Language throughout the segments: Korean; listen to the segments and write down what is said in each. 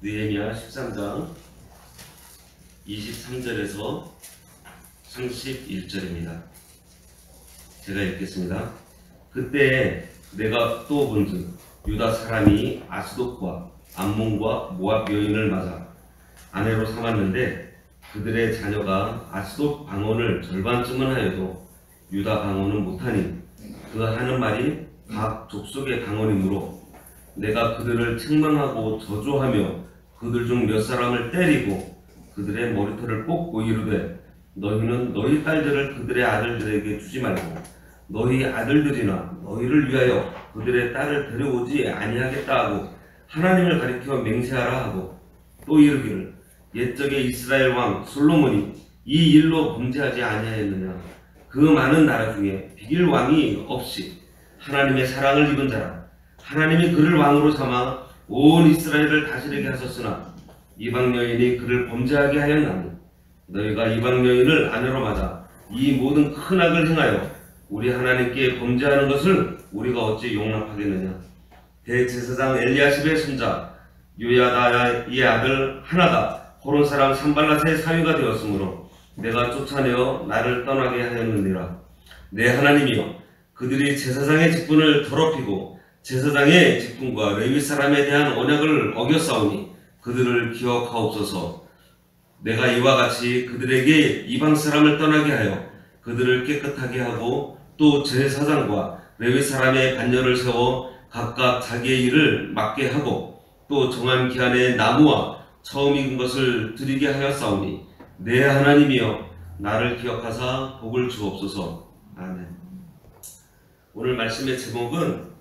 느헤미야 13장 23절에서 31절입니다. 제가 읽겠습니다. 그때 내가 또 본즉 유다 사람이 아스돗과 암몬과 모압 여인을 맞아 아내로 삼았는데 그들의 자녀가 아스돗 방언을 절반쯤은 하여도 유다 방언은 못하니 그 하는 말이 각 족속의 방언이므로 내가 그들을 책망하고 저주하며 그들 중 몇 사람을 때리고 그들의 머리털을 뽑고 이르되 너희는 너희 딸들을 그들의 아들들에게 주지 말고 너희 아들들이나 너희를 위하여 그들의 딸을 데려오지 아니하겠다 하고 하나님을 가리켜 맹세하라 하고 또 이르기를 옛적에 이스라엘 왕 솔로몬이 이 일로 범죄하지 아니하였느냐. 그 많은 나라 중에 비길 왕이 없이 하나님의 사랑을 입은 자라. 하나님이 그를 왕으로 삼아 온 이스라엘을 다스리게 하셨으나 이방 여인이 그를 범죄하게 하였나니 너희가 이방 여인을 아내로 맞아 이 모든 큰 악을 행하여 우리 하나님께 범죄하는 것을 우리가 어찌 용납하겠느냐. 대제사장 엘리야십의 손자 요야다의 아들 하나가 호론 사람 산발랏의 사위가 되었으므로 내가 쫓아내어 나를 떠나게 하였느니라. 내 하나님이여, 그들이 제사장의 직분을 더럽히고 제사장의 직분과 레위 사람에 대한 언약을 어겼사오니 그들을 기억하옵소서. 내가 이와 같이 그들에게 이방 사람을 떠나게 하여 그들을 깨끗하게 하고 또 제사장과 레위 사람의 반열을 세워 각각 자기의 일을 맡게 하고 또 정한 기한에 나무와 처음 익은 것을 드리게 하였사오니 내 하나님이여, 나를 기억하사 복을 주옵소서. 아멘. 오늘 말씀의 제목은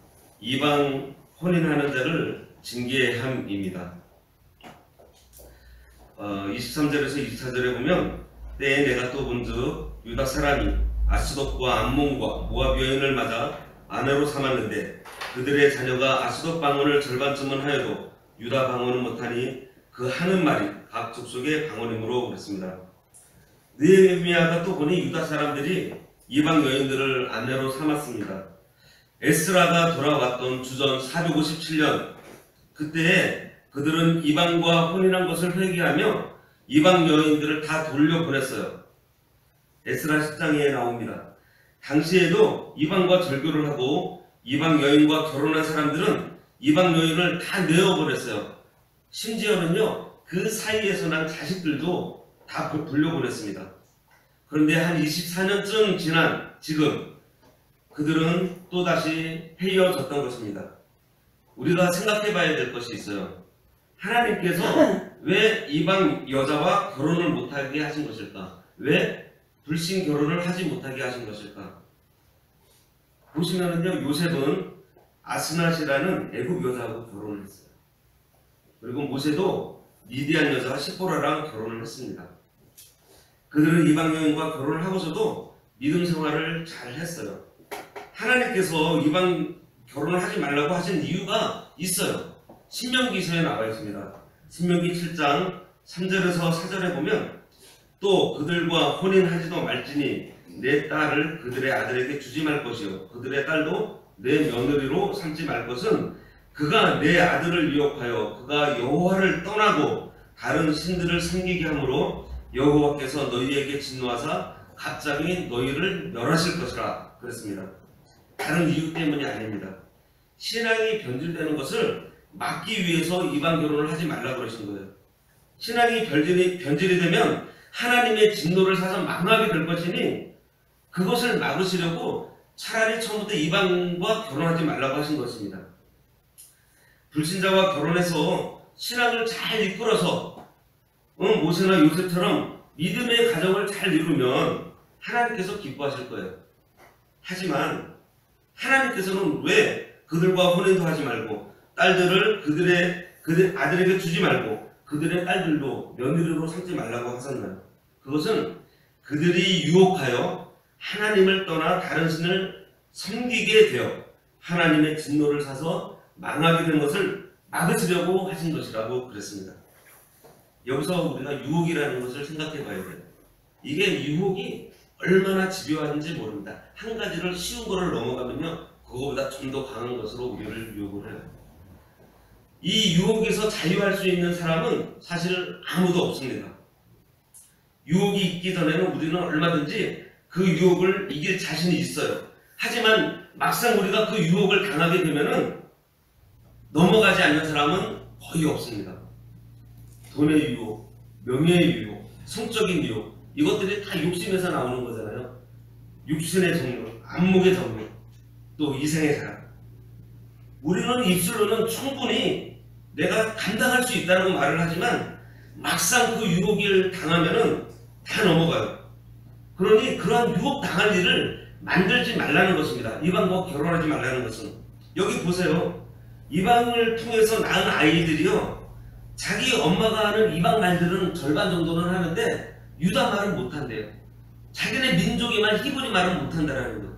이방 혼인하는 자를 징계함입니다. 23절에서 24절에 보면 때에 내가 또 본즉 유다 사람이 아스돗과 암몬과 모압 여인을 맞아 아내로 삼았는데 그들의 자녀가 아스돗 방언을 절반쯤은 하여도 유다 방언은 못하니 그 하는 말이 각 족속의 방언이므로 그랬습니다. 느헤미야가 또 보니 유다 사람들이 이방 여인들을 아내로 삼았습니다. 에스라가 돌아왔던 주전 457년 그때에 그들은 이방과 혼인한 것을 회개하며 이방 여인들을 다 돌려보냈어요. 에스라 10장에 나옵니다. 당시에도 이방과 절교를 하고 이방 여인과 결혼한 사람들은 이방 여인을 다 내어버렸어요. 심지어는요, 그 사이에서 난 자식들도 다 돌려보냈습니다. 그런데 한 24년쯤 지난 지금 그들은 또다시 헤어졌던 것입니다. 우리가 생각해 봐야 될 것이 있어요. 하나님께서 왜 이방 여자와 결혼을 못하게 하신 것일까? 왜 불신 결혼을 하지 못하게 하신 것일까? 보시면은요, 요셉은 아스낫이라는 애굽 여자하고 결혼을 했어요. 그리고 모세도 미디안 여자와 시보라랑 결혼을 했습니다. 그들은 이방 여인과 결혼을 하고서도 믿음 생활을 잘 했어요. 하나님께서 이방 결혼을 하지 말라고 하신 이유가 있어요. 신명기서에 나와 있습니다. 신명기 7장 3절에서 4절에 보면 또 그들과 혼인하지도 말지니 내 딸을 그들의 아들에게 주지 말 것이요 그들의 딸도 내 며느리로 삼지 말 것은 그가 내 아들을 유혹하여 그가 여호와를 떠나고 다른 신들을 섬기게 하므로 여호와께서 너희에게 진노하사 갑자기 너희를 멸하실 것이라 그랬습니다. 다른 이유 때문이 아닙니다. 신앙이 변질되는 것을 막기 위해서 이방 결혼을 하지 말라 그러신 거예요. 신앙이 변질이 되면 하나님의 진노를 사서 망하게 될 것이니 그것을 막으시려고 차라리 처음부터 이방과 결혼하지 말라고 하신 것입니다. 불신자와 결혼해서 신앙을 잘 이끌어서 모세나 요셉처럼 믿음의 가정을 잘 이루면 하나님께서 기뻐하실 거예요. 하지만 하나님께서는 왜 그들과 혼인도 하지 말고 딸들을 그들 아들에게 주지 말고 그들의 딸들도 며느리로 삼지 말라고 하셨나요? 그것은 그들이 유혹하여 하나님을 떠나 다른 신을 섬기게 되어 하나님의 진노를 사서 망하게 된 것을 막으시려고 하신 것이라고 그랬습니다. 여기서 우리가 유혹이라는 것을 생각해 봐야 돼요. 이게 유혹이 얼마나 집요한지 모릅니다. 한 가지를 쉬운 거를 넘어가면요, 그거보다 좀 더 강한 것으로 우리를 유혹을 해요. 이 유혹에서 자유할 수 있는 사람은 사실 아무도 없습니다. 유혹이 있기 전에는 우리는 얼마든지 그 유혹을 이길 자신이 있어요. 하지만 막상 우리가 그 유혹을 당하게 되면은 넘어가지 않는 사람은 거의 없습니다. 돈의 유혹, 명예의 유혹, 성적인 유혹, 이것들이 다 욕심에서 나오는 거잖아요. 육신의 정욕, 안목의 정욕, 또 이생의 사랑. 우리는 입술로는 충분히 내가 감당할 수 있다고 말을 하지만 막상 그 유혹을 당하면은 다 넘어가요. 그러니 그러한 유혹 당할 일을 만들지 말라는 것입니다. 이방과 결혼하지 말라는 것은. 여기 보세요. 이방을 통해서 낳은 아이들이요, 자기 엄마가 하는 이방 말들은 절반 정도는 하는데 유다 말은 못한대요. 자기네 민족의 말, 히브리 말은 못한다라는 거예요.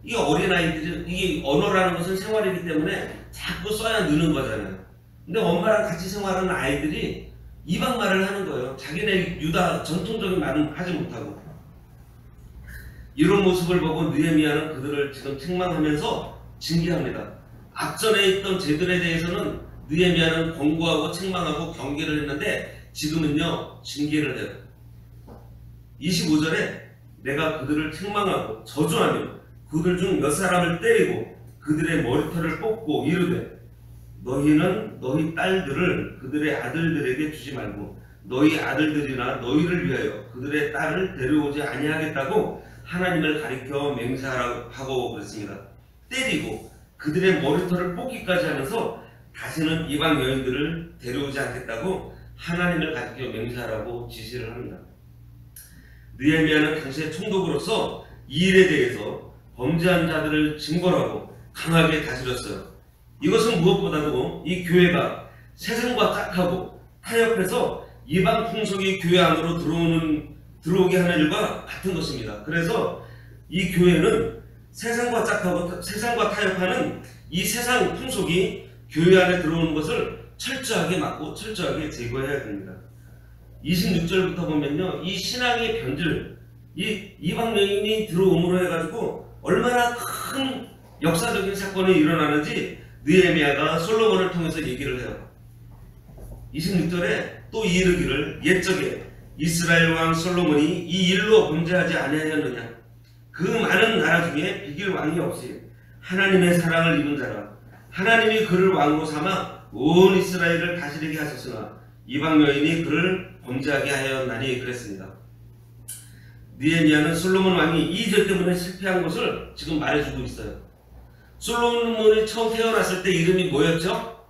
이게 어린아이들이, 이게 언어라는 것은 생활이기 때문에 자꾸 써야 느는 거잖아요. 근데 엄마랑 같이 생활하는 아이들이 이방 말을 하는 거예요. 자기네 유다 전통적인 말은 하지 못하고. 이런 모습을 보고 느헤미야는 그들을 지금 책망하면서 징계합니다. 앞전에 있던 제들에 대해서는 느헤미야는 권고하고 책망하고 경계를 했는데 지금은요, 징계를 해요. 25절에 내가 그들을 책망하고 저주하며 그들 중 몇 사람을 때리고 그들의 머리털을 뽑고 이르되 너희는 너희 딸들을 그들의 아들들에게 주지 말고 너희 아들들이나 너희를 위하여 그들의 딸을 데려오지 아니하겠다고 하나님을 가리켜 맹세하라고 그랬습니다. 때리고 그들의 머리털을 뽑기까지 하면서 다시는 이방 여인들을 데려오지 않겠다고 하나님을 가리켜 맹세하라고 지시를 합니다. 느헤미야는 당시의 총독으로서 이 일에 대해서 범죄한 자들을 징벌하고 강하게 다스렸어요. 이것은 무엇보다도 이 교회가 세상과 짝하고 타협해서 이방 풍속이 교회 안으로 들어오게 하는 일과 같은 것입니다. 그래서 이 교회는 세상과 짝하고 세상과 타협하는 이 세상 풍속이 교회 안에 들어오는 것을 철저하게 막고 철저하게 제거해야 됩니다. 26절부터 보면요, 이 신앙의 변질, 이 이방 여인이 들어옴으로 해가지고 얼마나 큰 역사적인 사건이 일어나는지 느헤미야가 솔로몬을 통해서 얘기를 해요. 26절에 또 이르기를 옛적에 이스라엘 왕 솔로몬이 이 일로 범죄하지 아니하였느냐. 그 많은 나라 중에 비길 왕이 없이 하나님의 사랑을 입은 자라. 하나님이 그를 왕으로 삼아 온 이스라엘을 다스리게 하셨으나 이방 여인이 그를 범죄하게 하였나니 그랬습니다. 느헤미야는 솔로몬 왕이 이 죄 때문에 실패한 것을 지금 말해주고 있어요. 솔로몬이 처음 태어났을 때 이름이 뭐였죠?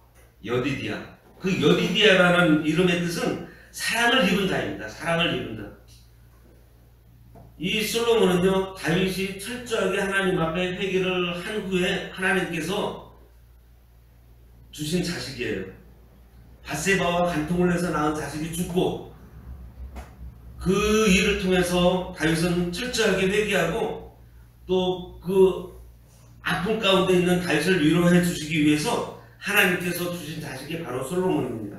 여디디야. 그 여디디야라는 이름의 뜻은 사랑을 입은 자입니다. 사랑을 입은 자. 이 솔로몬은요, 다윗이 철저하게 하나님 앞에 회개를 한 후에 하나님께서 주신 자식이에요. 밧세바와 간통을 해서 낳은 자식이 죽고 그 일을 통해서 다윗은 철저하게 회개하고 또 그 아픔 가운데 있는 다윗을 위로해 주시기 위해서 하나님께서 주신 자식이 바로 솔로몬입니다.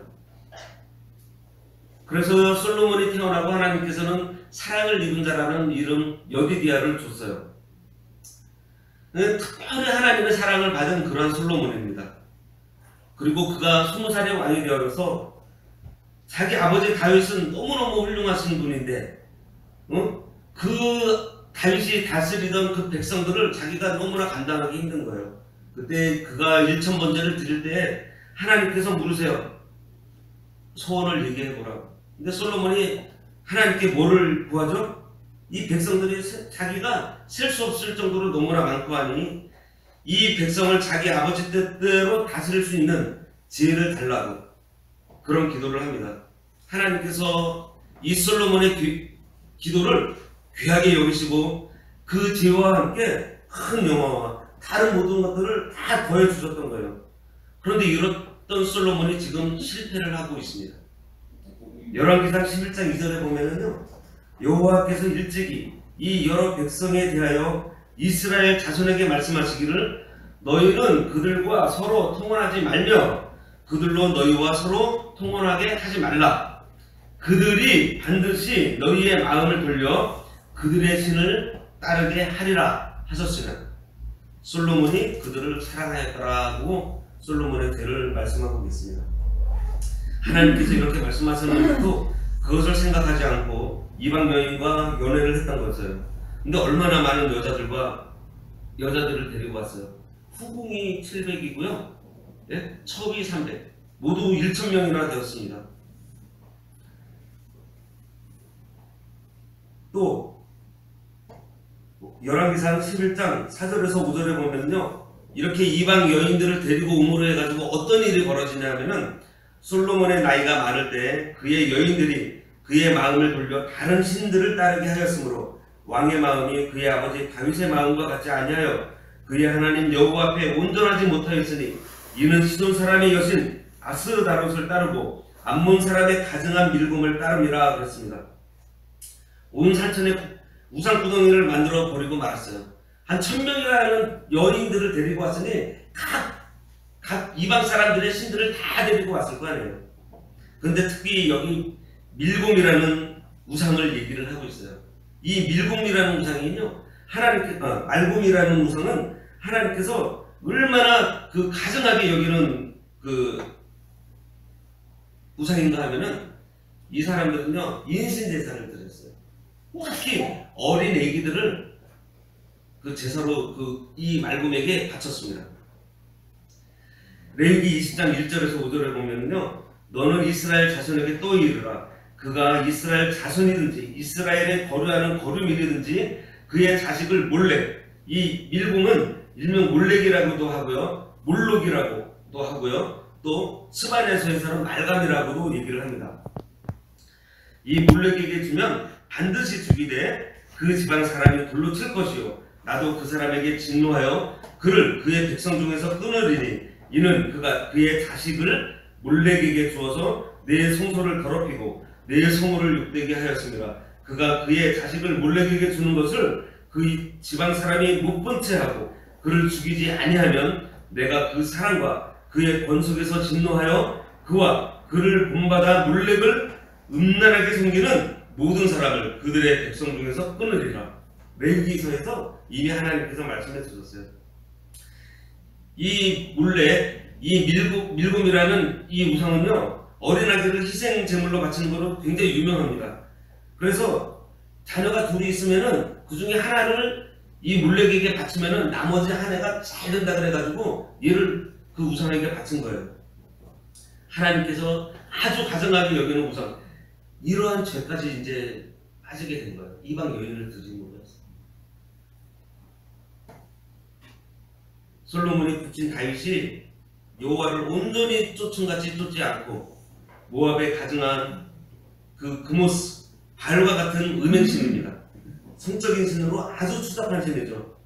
그래서 솔로몬이 태어나고 하나님께서는 사랑을 입은 자라는 이름 여디디야를 줬어요. 특별히 하나님의 사랑을 받은 그러한 솔로몬입니다. 그리고 그가 20살의 왕이 되어서 자기 아버지 다윗은 너무너무 훌륭하신 분인데 그 다윗이 다스리던 그 백성들을 자기가 너무나 감당하기 힘든 거예요. 그때 그가 일천번제를 드릴 때 하나님께서 물으세요. 소원을 얘기해보라고. 근데 솔로몬이 하나님께 뭐를 구하죠? 이 백성들이 자기가 셀 수 없을 정도로 너무나 많고 하니 이 백성을 자기 아버지 뜻대로 다스릴 수 있는 지혜를 달라고 그런 기도를 합니다. 하나님께서 이 솔로몬의 기도를 귀하게 여기시고 그 지혜와 함께 큰 영화와 다른 모든 것들을 다 더해주셨던 거예요. 그런데 이렇던 솔로몬이 지금 실패를 하고 있습니다. 열왕기상 11장 2절에 보면은요, 여호와께서 일찍이 이 여러 백성에 대하여 이스라엘 자손에게 말씀하시기를 너희는 그들과 서로 통혼하지 말며 그들로 너희와 서로 통혼하게 하지 말라. 그들이 반드시 너희의 마음을 돌려 그들의 신을 따르게 하리라 하셨으나 솔로몬이 그들을 사랑하였더라고 솔로몬의 죄를 말씀하고 있습니다. 하나님께서 이렇게 말씀하셨는데도 그것을 생각하지 않고 이방 여인과 연애를 했던 거였어요. 근데 얼마나 많은 여자들을 데리고 왔어요. 후궁이 700이고요. 예? 첩이 300. 모두 1,000명이나 되었습니다. 또 열왕기상 11장 4절에서 5절에 보면요, 이렇게 이방 여인들을 데리고 음모를 해가지고 어떤 일이 벌어지냐면은 솔로몬의 나이가 많을 때 그의 여인들이 그의 마음을 돌려 다른 신들을 따르게 하였으므로 왕의 마음이 그의 아버지 다윗의 마음과 같지 아니하여 그의 하나님 여호와 앞에 온전하지 못하였으니 이는 시돈 사람의 여신 아스르다롯을 따르고 암몬 사람의 가증한 밀금을 따름이라 그랬습니다. 온 산천에 우상구덩이를 만들어 버리고 말았어요. 한 1,000명이라는 여인들을 데리고 왔으니 각 이방 사람들의 신들을 다 데리고 왔을 거 아니에요. 근데 특히 여기 밀곰이라는 우상을 얘기를 하고 있어요. 이 밀곰이라는 우상이요, 말곰이라는 우상은 하나님께서 얼마나 그 가증하게 여기는 그 우상인가 하면은 이 사람들은요, 인신제사를 드렸어요. 특히 어린 애기들을 그 제사로 이 말곰에게 바쳤습니다. 레위기 20장 1절에서 5절에 보면요, 너는 이스라엘 자손에게 또 이르라. 그가 이스라엘 자손이든지 이스라엘에 거류하는 거류민이든지 그의 자식을 몰래, 이 밀궁은 일명 몰렉이라고도 하고요, 몰록이라고도 하고요, 또 스바냐서에서는 말감이라고도 얘기를 합니다. 이 몰렉에게 주면 반드시 죽이되 그 지방 사람이 돌로 칠 것이요 나도 그 사람에게 진노하여 그를 그의 백성 중에서 끊으리니 이는 그가 그의 자식을 몰렉에게 주어서 내 성소를 더럽히고 내 성호를 욕되게 하였습니다. 그가 그의 자식을 몰렉에게 주는 것을 그 지방 사람이 못 본 채 하고 그를 죽이지 아니하면 내가 그 사람과 그의 권속에서 진노하여 그와 그를 본받아 몰렉을 음란하게 섬기는 모든 사람을 그들의 백성 중에서 끊으리라. 레위기서에서 이미 하나님께서 말씀해 주셨어요. 이 몰렉, 이 밀곰이라는 이 우상은요, 어린 아기를 희생 제물로 바치는 것으로 굉장히 유명합니다. 그래서 자녀가 둘이 있으면은 그 중에 하나를 이 몰렉에게 바치면은 나머지 한 애가 잘 된다 그래가지고 얘를 그 우상에게 바친 거예요. 하나님께서 아주 가증하게 여기는 우상, 이러한 죄까지 이제 빠지게 된 거예요. 이방 여인을 드린 거였어요. 솔로몬이 붙인 다윗이 여호와를 온전히 쫓음같이 쫓지 않고 모압에 가증한 그 그모스, 발과 같은 음행신입니다. 성적인 신으로 아주 추잡한 신이죠.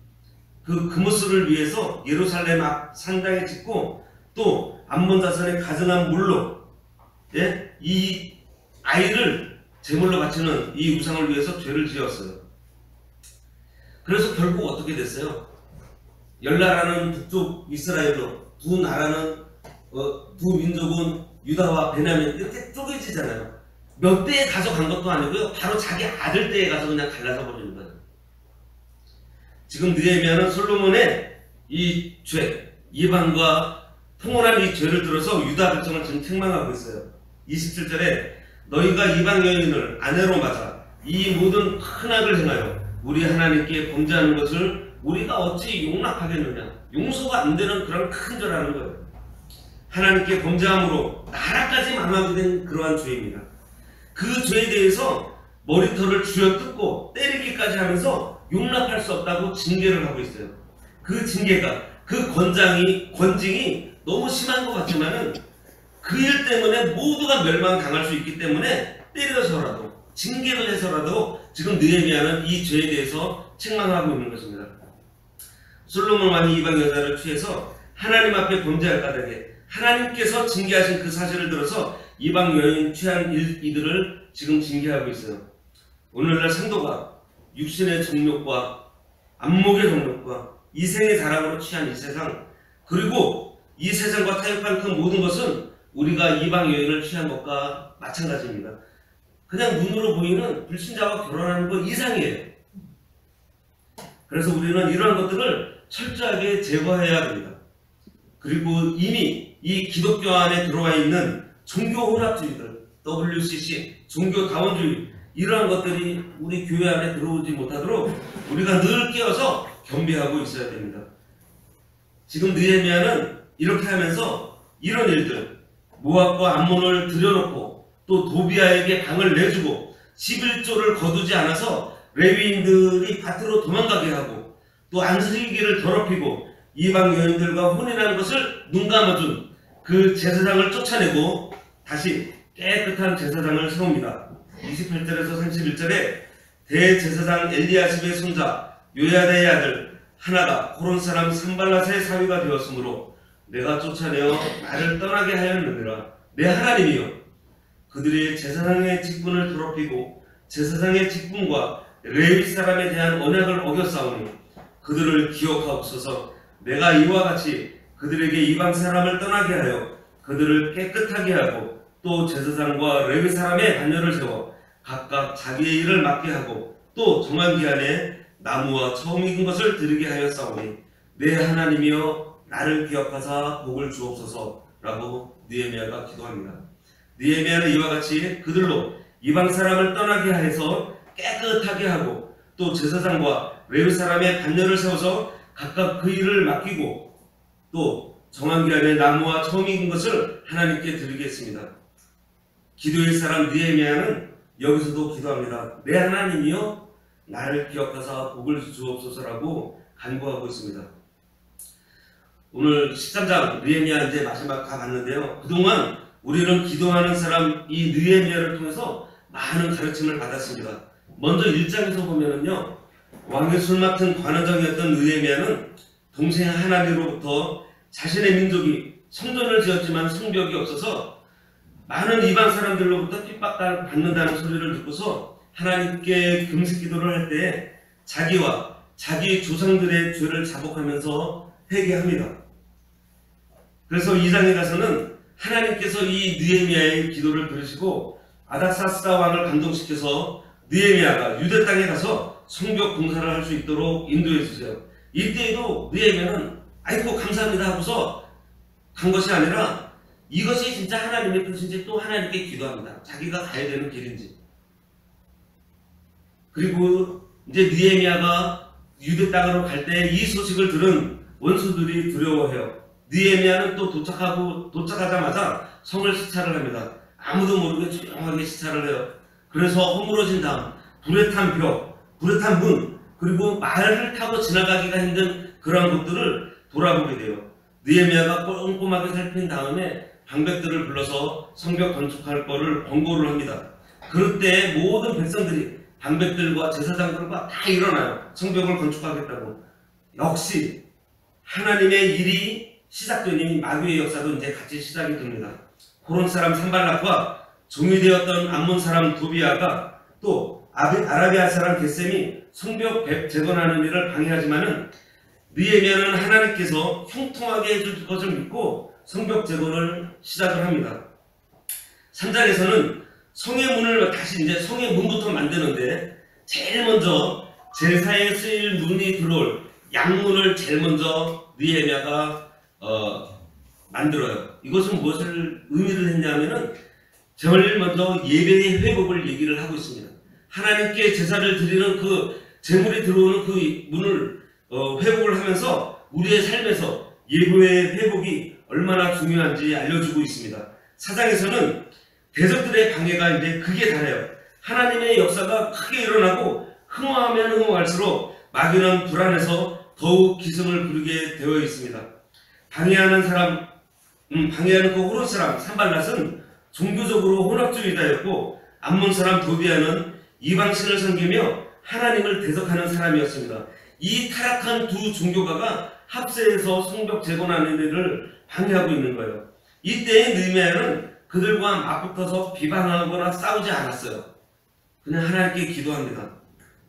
그 그모스를 위해서 예루살렘 앞 산당에 짓고 또 암몬 자손의 가증한 몰록, 예? 이 아이를 제물로 바치는 이 우상을 위해서 죄를 지었어요. 그래서 결국 어떻게 됐어요? 열나라는 북쪽 이스라엘로, 두 나라는 두 민족은 유다와 베냐민 이렇게 쪼개지잖아요. 몇 대에 가져간 것도 아니고요, 바로 자기 아들 때에 가서 그냥 갈라져 버리는 거예요. 지금 느헤미야는 솔로몬의 이 죄, 이방과 통혼한 이 죄를 들어서 유다 백성을 지금 책망하고 있어요. 27절에 너희가 이방 여인을 아내로 맞아 이 모든 큰 악을 행하여 우리 하나님께 범죄하는 것을 우리가 어찌 용납하겠느냐. 용서가 안 되는 그런 큰 죄라는 거예요. 하나님께 범죄함으로 나라까지 망하게 된 그러한 죄입니다. 그 죄에 대해서 머리털을 쥐어뜯고 때리기까지 하면서 용납할 수 없다고 징계를 하고 있어요. 그 징계가, 그 권징이 너무 심한 것 같지만은 그 일 때문에 모두가 멸망당할 수 있기 때문에 때려서라도, 징계를 해서라도 지금 느헤미야는 이 죄에 대해서 책망하고 있는 것입니다. 솔로몬 왕이 이방 여자를 취해서 하나님 앞에 범죄할 까닭에 하나님께서 징계하신 그 사실을 들어서 이방 여인 취한 이들을 지금 징계하고 있어요. 오늘날 성도가 육신의 정욕과 안목의 정욕과 이생의 자랑으로 취한 이 세상, 그리고 이 세상과 타협한 그 모든 것은 우리가 이방 여인을 취한 것과 마찬가지입니다. 그냥 눈으로 보이는 불신자와 결혼하는 것 이상이에요. 그래서 우리는 이러한 것들을 철저하게 제거해야 합니다. 그리고 이미 이 기독교 안에 들어와 있는 종교 혼합주의들, WCC, 종교다원주의, 이러한 것들이 우리 교회 안에 들어오지 못하도록 우리가 늘 깨어서 경배하고 있어야 됩니다. 지금 느헤미야는 이렇게 하면서 이런 일들, 모압과 암몬을 들여놓고 또 도비아에게 방을 내주고 11조를 거두지 않아서 레위인들이 밭으로 도망가게 하고 또 안식일을 더럽히고 이방 여인들과 혼인한 것을 눈감아준 그 제사장을 쫓아내고 다시 깨끗한 제사장을 세웁니다. 28절에서 31절에 대제사장 엘리야십의 손자 요야다의 아들 하나가 호론 사람 산발랏의 사위가 되었으므로 내가 쫓아내어 나를 떠나게 하였느니라. 내 하나님이여, 그들이 제사장의 직분을 더럽히고 제사장의 직분과 레위 사람에 대한 언약을 어겼사오니 그들을 기억하옵소서. 내가 이와 같이 그들에게 이방 사람을 떠나게 하여 그들을 깨끗하게 하고 또 제사장과 레위 사람의 반열을 세워 각각 자기의 일을 맡게 하고 또 정한 기한에 나무와 처음 익은 것을 드리게 하였사오니 내 하나님이여 나를 기억하사 복을 주옵소서라고 느헤미야가 기도합니다. 느헤미야는 이와 같이 그들로 이방 사람을 떠나게 해서 깨끗하게 하고 또 제사장과 레위 사람의 반열을 세워서 각각 그 일을 맡기고 또 정한 기한에 나무와 처음 익은 것을 하나님께 드리겠습니다. 기도의 사람 느헤미야는 여기서도 기도합니다. 내 하나님이여 나를 기억하사 복을 주옵소서라고 간구하고 있습니다. 오늘 13장 느헤미야 이제 마지막 가봤는데요. 그동안 우리는 기도하는 사람 이 느헤미야를 통해서 많은 가르침을 받았습니다. 먼저 1장에서 보면은요, 왕의 술 맡은 관원장이었던 느헤미야는 동생 하나니로부터 자신의 민족이 성전을 지었지만 성벽이 없어서 많은 이방 사람들로부터 핍박받는다는 소리를 듣고서 하나님께 금식 기도를 할 때 자기와 자기 조상들의 죄를 자복하면서 회개합니다. 그래서 2장에 가서는 하나님께서 이 느헤미야의 기도를 들으시고 아닥사스다 왕을 감동시켜서 느헤미야가 유대 땅에 가서 성벽 공사를 할 수 있도록 인도해 주세요. 이때에도 느헤미야는 아이고 감사합니다 하고서 간 것이 아니라 이것이 진짜 하나님의 뜻인지 또 하나님께 기도합니다. 자기가 가야 되는 길인지. 그리고 이제 느헤미야가 유대 땅으로 갈 때 이 소식을 들은 원수들이 두려워해요. 느헤미야는 또 도착하자마자 성을 시찰을 합니다. 아무도 모르게 조용하게 시찰을 해요. 그래서 허물어진 다음 불에 탄 벽, 불에 탄 문, 그리고 말을 타고 지나가기가 힘든 그런 곳들을 돌아보게 돼요. 느헤미야가 꼼꼼하게 살핀 다음에 방백들을 불러서 성벽 건축할 거를 권고를 합니다. 그때 모든 백성들이 방백들과 제사장들과 다 일어나요. 성벽을 건축하겠다고. 역시 하나님의 일이 시작되니 마귀의 역사도 이제 같이 시작이 됩니다. 호론 사람 산발랏과 종이 되었던 암몬 사람 도비아가 또 아라비아 사람 겟셈이 성벽 재건하는 일을 방해하지만은 느헤미야는 하나님께서 형통하게 해줄 것을 믿고 성벽 재건을 시작을 합니다. 3장에서는 성의 문을 다시 이제 성의 문부터 만드는데 제일 먼저 제사에 쓰일 문이 들어올 양문을 제일 먼저 느헤미야가 만들어요. 이것은 무엇을 의미를 했냐면은 제일 먼저 예배의 회복을 얘기를 하고 있습니다. 하나님께 제사를 드리는 그 제물이 들어오는 그 문을 회복을 하면서 우리의 삶에서 예배의 회복이 얼마나 중요한지 알려주고 있습니다. 4장에서는 대적들의 방해가 이제 극에 달해요. 하나님의 역사가 크게 일어나고 흥황하면 흥황할수록 마귀는 불안해서 더욱 기승을 부리게 되어 있습니다. 방해하는 그 호론 사람 산발랏은 종교적으로 혼합주의자였고 암몬 사람 도비아는 이방신을 섬기며 하나님을 대적하는 사람이었습니다. 이 타락한 두 종교가가 합세해서 성벽 재건하는 일을 방해하고 있는 거예요. 이때의 느헤미야는 그들과 맞붙어서 비방하거나 싸우지 않았어요. 그냥 하나님께 기도합니다.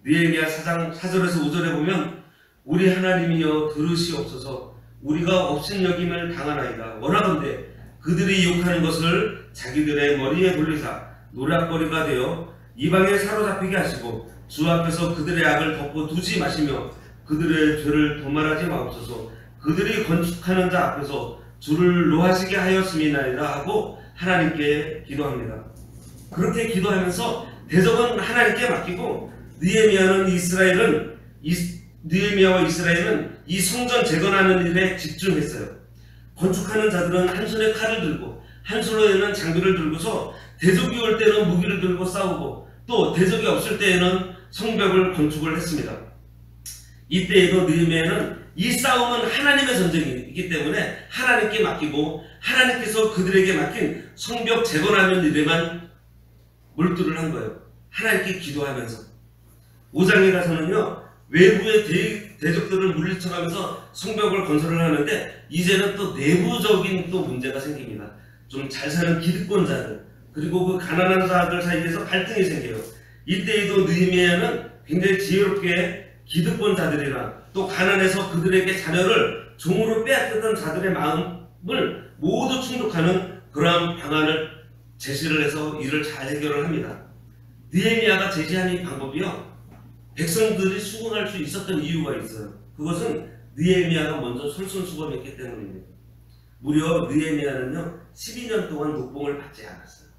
느헤미야 4장 4절에서 5절에 보면 우리 하나님이여 들으시옵소서. 우리가 업신여김을 당하나이다. 원하건대 그들이 욕하는 것을 자기들의 머리에 돌리사 노략거리가 되어 이방에 사로잡히게 하시고 주 앞에서 그들의 악을 덮어두지 마시며 그들의 죄를 도말하지 마옵소서. 그들이 건축하는 자 앞에서 주를 노하시게 하였음이나이다 하고 하나님께 기도합니다. 그렇게 기도하면서 대적은 하나님께 맡기고 느헤미야와 이스라엘은 이 성전 재건하는 일에 집중했어요. 건축하는 자들은 한 손에 칼을 들고 한 손에는 장비를 들고서 대적이 올 때는 무기를 들고 싸우고 또 대적이 없을 때에는 성벽을 건축을 했습니다. 이때에도 느헤미야는 이 싸움은 하나님의 전쟁이기 때문에 하나님께 맡기고 하나님께서 그들에게 맡긴 성벽 재건하는 일에만 몰두를 한 거예요. 하나님께 기도하면서 5장에 가서는요, 외부의 대적들을 물리쳐가면서 성벽을 건설을 하는데 이제는 또 내부적인 또 문제가 생깁니다. 좀 잘 사는 기득권자들 그리고 그 가난한 자들 사이에서 갈등이 생겨요. 이때에도 느헤미야는 굉장히 지혜롭게 기득권자들이나 또 가난해서 그들에게 자녀를 종으로 빼앗겼던 자들의 마음을 모두 충족하는 그러한 방안을 제시를 해서 이를 잘 해결을 합니다. 느헤미야가 제시한 이 방법이요, 백성들이 수긍할 수 있었던 이유가 있어요. 그것은 느헤미야가 먼저 솔선수범했기 때문입니다. 무려 느헤미야는요 12년 동안 녹봉을 받지 않았어요.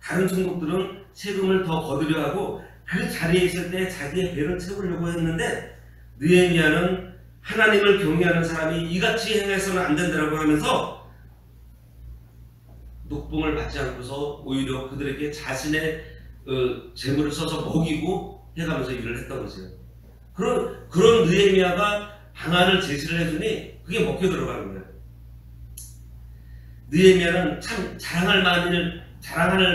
다른 총독들은 세금을 더 거두려 하고 그 자리에 있을 때 자기의 배를 채우려고 했는데 느헤미야는 하나님을 경외하는 사람이 이같이 행해서는 안 된다고 하면서 녹봉을 받지 않고서 오히려 그들에게 자신의 재물을 써서 먹이고 해가면서 일을 했던 것이에요. 그런 느헤미야가 방안을 제시를 해주니 그게 먹혀 들어가는 거예요. 느헤미야는 참 자랑할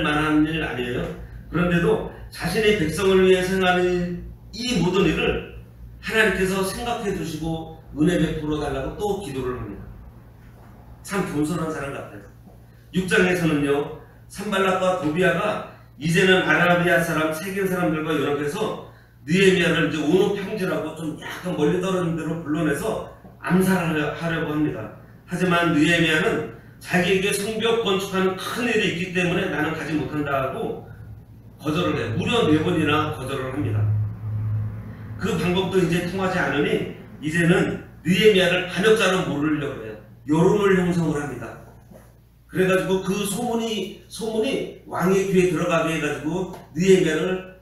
만한 일 아니에요. 그런데도 자신의 백성을 위해 행하는 이 모든 일을 하나님께서 생각해 주시고 은혜 베풀어 달라고 또 기도를 합니다. 참 겸손한 사람 같아요. 6장에서는요 산발락과 도비아가 이제는 아라비아 사람 세겜 사람들과 연합해서 느헤미야를 이제 온호 평지라고 좀 약간 멀리 떨어진 데로 불러내서 암살하려고 합니다. 하지만 느헤미야는 자기에게 성벽 건축하는 큰 일이 있기 때문에 나는 가지 못한다 하고 거절을 해요. 무려 4번이나 거절을 합니다. 그 방법도 이제 통하지 않으니 이제는 느헤미야를 반역자로 몰으려고 해요. 여론을 형성을 합니다. 그래가지고 그 소문이 왕의 귀에 들어가게 해가지고 느헤미야를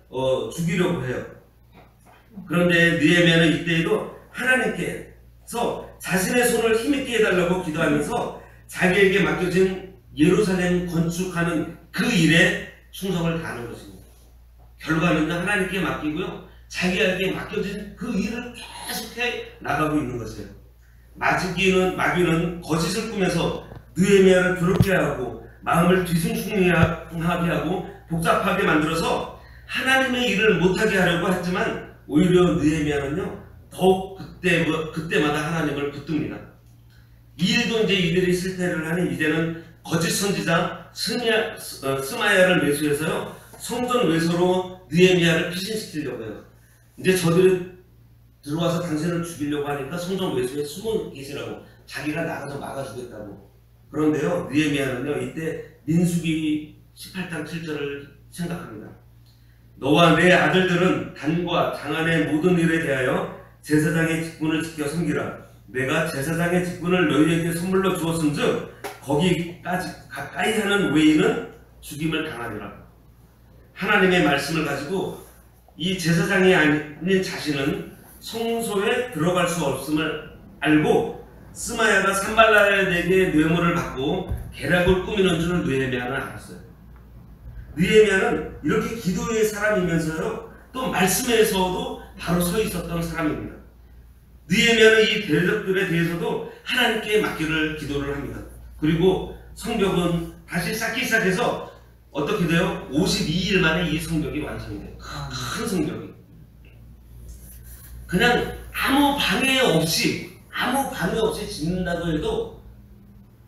죽이려고 해요. 그런데 느헤미야는 이때에도 하나님께서 자신의 손을 힘있게 해달라고 기도하면서 자기에게 맡겨진 예루살렘 건축하는 그 일에 충성을 다하는 것입니다. 결과는 하나님께 맡기고요, 자기에게 맡겨진 그 일을 계속해 나가고 있는 것이에요. 마귀는 거짓을 꾸며서 느헤미야를 괴롭게 하고 마음을 뒤숭숭하게 하고 복잡하게 만들어서 하나님의 일을 못하게 하려고 했지만 오히려 느헤미야는요 더욱 그때마다 하나님을 붙듭니다. 이 일도 이제 이들이 실패를 하니 이제는 거짓 선지자 스마야를 매수해서요 성전 외소로 느헤미야를 피신시키려고 해요. 이제 저들이 들어와서 당신을 죽이려고 하니까 성전 외소에 숨어 계시라고, 자기가 나가서 막아주겠다고. 그런데요 느헤미야는요 이때 민수기 18장 7절을 생각합니다. 너와 내 아들들은 단과 장안의 모든 일에 대하여 제사장의 직분을 지켜 섬기라. 내가 제사장의 직분을 너희에게 선물로 주었은즉 거기까지 가까이 하는 외인은 죽임을 당하리라. 하나님의 말씀을 가지고 이 제사장이 아닌 자신은 성소에 들어갈 수 없음을 알고 스마야가 산발락에게 뇌물을 받고 계략을 꾸미는 줄을 느헤미야는 알았어요. 느헤미야는 이렇게 기도의 사람이면서요 또 말씀에서도 바로 서 있었던 사람입니다. 느헤미야는 이 대적들에 대해서도 하나님께 맡기를 기도를 합니다. 그리고 성벽은 다시 쌓기 시작해서 어떻게 돼요? 52일 만에 이 성벽이 완성이 돼요. 큰 성벽이. 그냥 아무 방해 없이 짓는다고 해도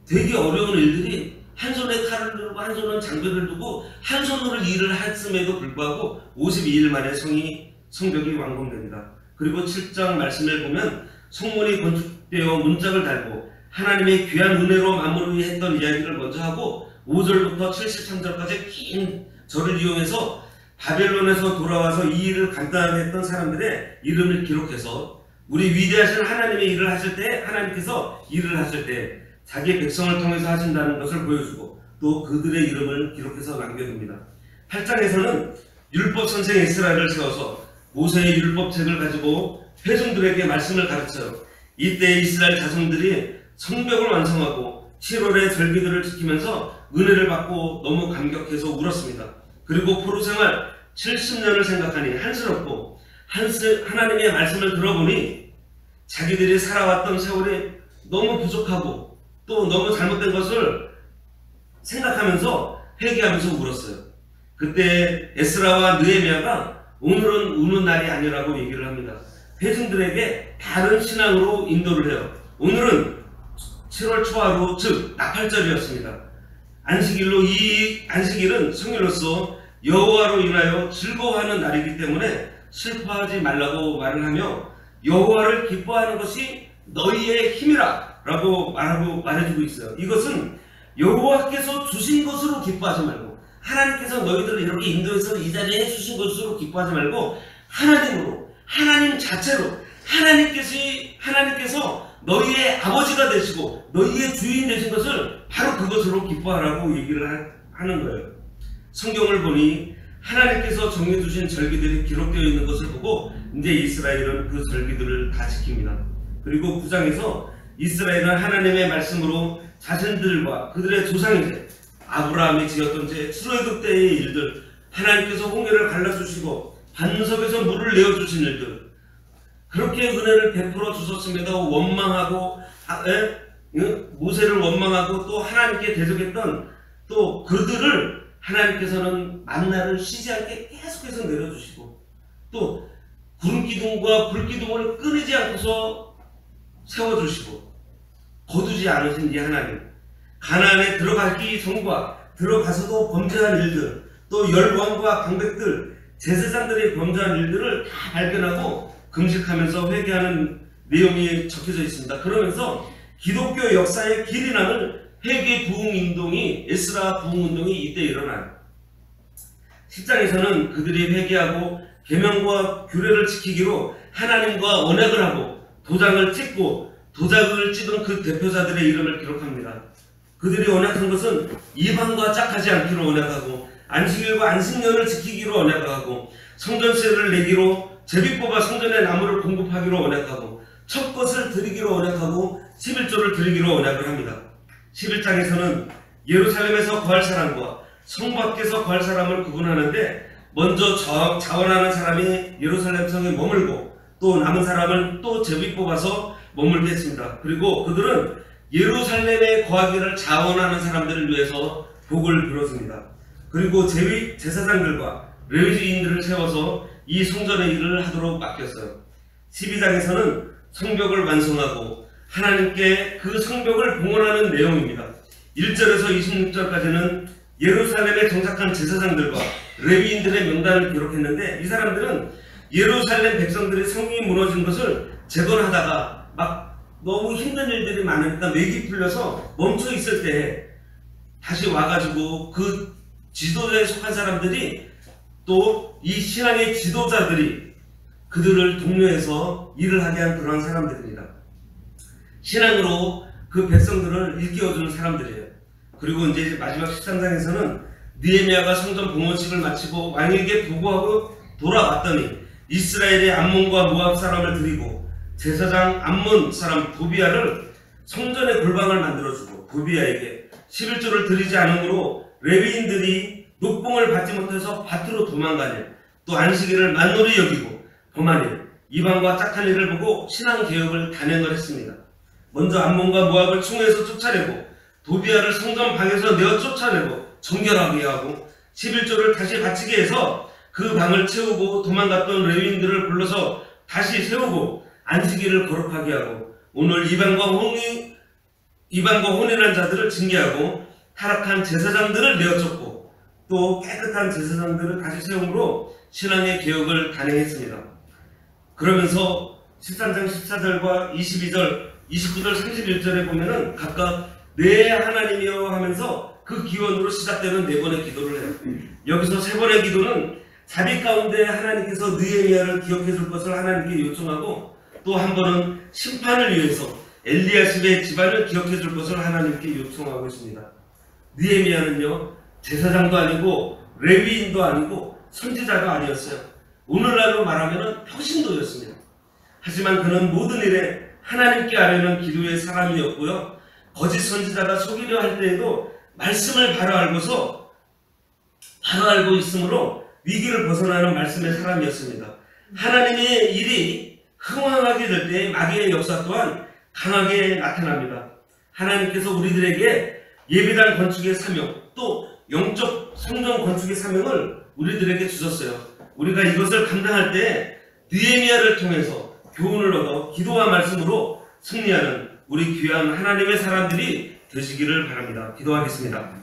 되게 어려운 일들이 한 손에 칼을 들고 한 손은 장비를 두고 한 손으로 일을 했음에도 불구하고 52일 만에 성벽이 완공됩니다. 그리고 7장 말씀을 보면 성문이 건축되어 문짝을 달고 하나님의 귀한 은혜로 마무리했던 이야기를 먼저 하고 5절부터 73절까지 긴 절을 이용해서 바벨론에서 돌아와서 이 일을 간단하게 했던 사람들의 이름을 기록해서 우리 위대하신 하나님의 일을 하실 때, 하나님께서 일을 하실 때 자기의 백성을 통해서 하신다는 것을 보여주고 또 그들의 이름을 기록해서 남겨둡니다. 8장에서는 율법 선생 에스라를 세워서 모세의 율법책을 가지고 회중들에게 말씀을 가르쳐요. 이때 이스라엘 자손들이 성벽을 완성하고 7월의 절기들을 지키면서 은혜를 받고 너무 감격해서 울었습니다. 그리고 포로생활 70년을 생각하니 한스럽고 하나님의 말씀을 들어보니 자기들이 살아왔던 세월이 너무 부족하고 또 너무 잘못된 것을 생각하면서 회개하면서 울었어요. 그때 에스라와 느헤미야가 오늘은 우는 날이 아니라고 얘기를 합니다. 회중들에게 다른 신앙으로 인도를 해요. 오늘은 7월 초하루 즉 나팔절이었습니다. 안식일로 이 안식일은 성일로서 여호와로 인하여 즐거워하는 날이기 때문에 슬퍼하지 말라고 말을 하며 여호와를 기뻐하는 것이 너희의 힘이라 라고 말해주고 있어요. 이것은 여호와께서 주신 것으로 기뻐하지 말고 하나님께서 너희들을 이렇게 인도해서 이 자리에 주신 것으로 기뻐하지 말고 하나님으로 하나님 자체로 하나님께서 너희의 아버지가 되시고 너희의 주인 되신 것을 바로 그것으로 기뻐하라고 얘기를 하는 거예요. 성경을 보니 하나님께서 정해주신 절기들이 기록되어 있는 것을 보고 이제 이스라엘은 그 절기들을 다 지킵니다. 그리고 9장에서 이스라엘은 하나님의 말씀으로 자신들과 그들의 조상이제 아브라함이 지었던 제 출애굽 때의 일들, 하나님께서 홍해를 갈라주시고 반석에서 물을 내어주신 일들, 그렇게 은혜를 베풀어 주셨음에도 원망하고 모세를 원망하고 또 하나님께 대적했던 또 그들을 하나님께서는 만나를 쉬지 않게 계속해서 내려주시고 또 구름기둥과 불기둥을 끊이지 않고서 세워주시고 거두지 않으신 이 하나님, 가나안에 들어가기 전과 들어가서도 범죄한 일들, 또 열왕과 방백들, 제사장들이 범죄한 일들을 다 발견하고 금식하면서 회개하는 내용이 적혀져 있습니다. 그러면서 기독교 역사의 길이 남을 회개 부흥운동이, 에스라 부흥운동이 이때 일어나요. 10장에서는 그들이 회개하고 계명과 규례를 지키기로 하나님과 언약을 하고 도장을 찍고 도장을 찍은 그 대표자들의 이름을 기록합니다. 그들이 언약한 것은 이방과 짝하지 않기로 언약하고 안식일과 안식년을 지키기로 언약하고 성전세를 내기로 제비뽑아 성전의 나무를 공급하기로 언약하고 첫 것을 드리기로 언약하고 11조를 드리기로 언약을 합니다. 11장에서는 예루살렘에서 거할 사람과 성 밖에서 거할 사람을 구분하는데 먼저 자원하는 사람이 예루살렘 성에 머물고 또 남은 사람을 또 제비 뽑아서 머물게 했습니다. 그리고 그들은 예루살렘에 거하기를 자원하는 사람들을 위해서 복을 빌었습니다. 그리고 제사장들과 레위인들을 세워서 이 성전의 일을 하도록 맡겼어요. 12장에서는 성벽을 완성하고 하나님께 그 성벽을 봉헌하는 내용입니다. 1절에서 26절까지는 예루살렘에 정착한 제사장들과 레위인들의 명단을 기록했는데 이 사람들은 예루살렘 백성들의 성이 무너진 것을 재건하다가 막 너무 힘든 일들이 많으니까 맥이 풀려서 멈춰 있을 때 다시 와가지고 그 지도자에 속한 사람들이 또 이 신앙의 지도자들이 그들을 독려해서 일을 하게 한 그런 사람들입니다. 신앙으로 그 백성들을 일깨워주는 사람들이에요. 그리고 이제 마지막 13장에서는 느헤미야가 성전 봉헌식을 마치고 왕에게 보고하고 돌아왔더니 이스라엘의 암몬과 모압 사람을 드리고 제사장 암몬 사람 도비야를 성전의 골방을 만들어주고 도비야에게 11조를 드리지 않으므로 레위인들이 녹봉을 받지 못해서 밭으로 도망가니 또 안식일을 만놀히 여기고 범하니 이방과 짝한 일을 보고 신앙개혁을 단행을 했습니다. 먼저 암몬과 모압을 총에서 쫓아내고 도비야를 성전 방에서 내어 쫓아내고 정결하게 하고 11조를 다시 바치게 해서 그 방을 채우고 도망갔던 레위인들을 불러서 다시 세우고 안식일을 거룩하게 하고 오늘 이방과 혼인한 자들을 징계하고 타락한 제사장들을 내어 쫓고 또 깨끗한 제사장들을 다시 세움으로 신앙의 개혁을 단행했습니다. 그러면서 13장 14절과 22절, 29절, 31절에 보면은 각각 내 하나님이여 하면서 그 기원으로 시작되는 4번의 기도를 해요. 여기서 3번의 기도는 자비 가운데 하나님께서 느헤미야를 기억해 줄 것을 하나님께 요청하고 또 한 번은 심판을 위해서 엘리야십의 집안을 기억해 줄 것을 하나님께 요청하고 있습니다. 느헤미야는요, 제사장도 아니고 레위인도 아니고 선지자도 아니었어요. 오늘날로 말하면 평신도였습니다. 하지만 그는 모든 일에 하나님께 아뢰는 기도의 사람이었고요. 거짓 선지자가 속이려 할 때에도 말씀을 바로 알고 있으므로 위기를 벗어나는 말씀의 사람이었습니다. 하나님의 일이 흥황하게 될 때 마귀의 역사 또한 강하게 나타납니다. 하나님께서 우리들에게 예배당 건축의 사명, 또 영적 성전 건축의 사명을 우리들에게 주셨어요. 우리가 이것을 감당할 때 느헤미야를 통해서 교훈을 얻어 기도와 말씀으로 승리하는 우리 귀한 하나님의 사람들이 되시기를 바랍니다. 기도하겠습니다.